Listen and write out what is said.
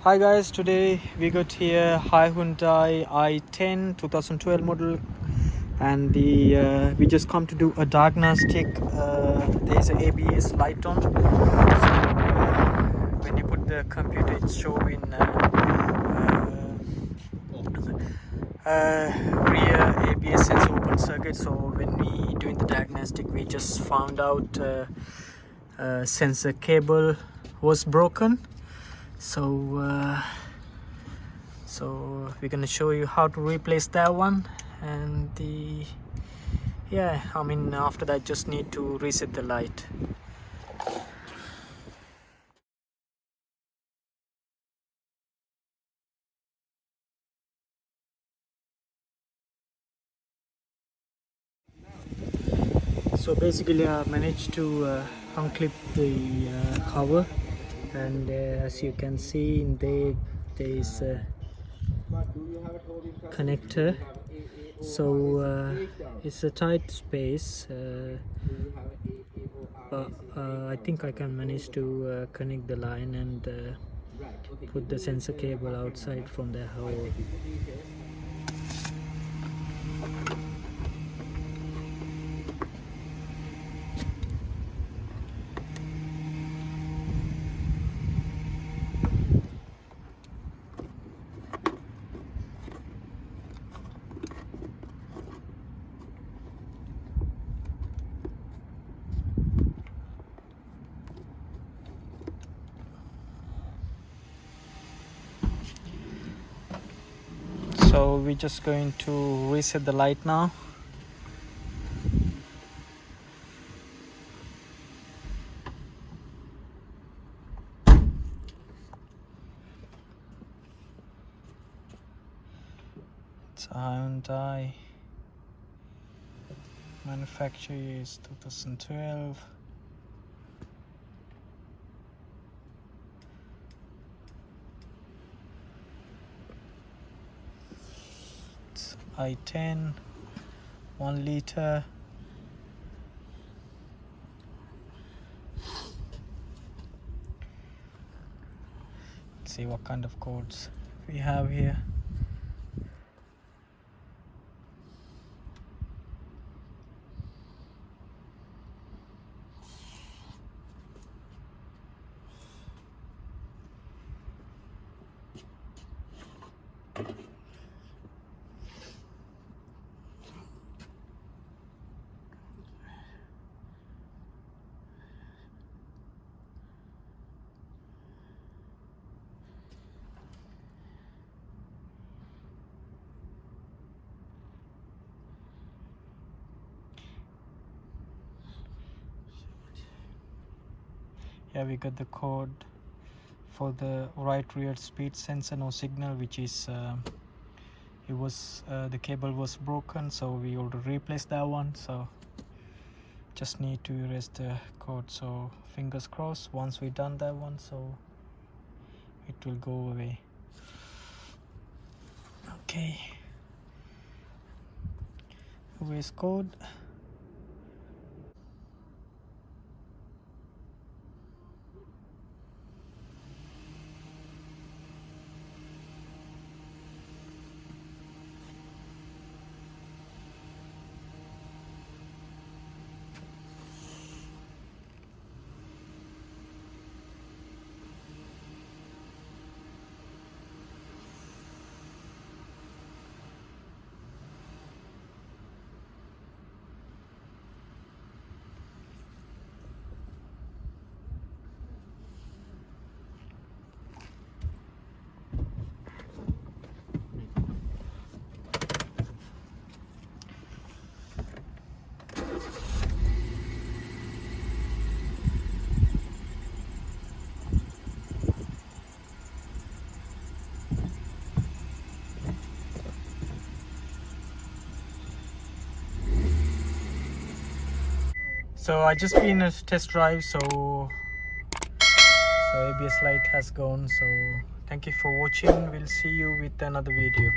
Hi guys, today we got here Hyundai i10 2012 model, and we just come to do a diagnostic. There is a ABS light on, so when you put the computer, it's showing rear ABS sensor open circuit. So when we doing the diagnostic, we just found out sensor cable was broken. So we're gonna show you how to replace that one, and after that just need to reset the light. So basically I managed to unclip the cover, and as you can see in there is a connector. So it's a tight space, but I think I can manage to connect the line and put the sensor cable outside from the hole. So we're just going to reset the light now. It's a Hyundai, manufacturer is 2012. It's i10, 1 liter. Let's see what kind of codes we have here. Yeah, we got the code for the right rear speed sensor, no signal, which is the cable was broken, so we already replaced that one. So just need to erase the code. So fingers crossed, once we done that one, so it will go away. Okay, erase code. So I just been a test drive, so ABS light has gone. So thank you for watching. We'll see you with another video.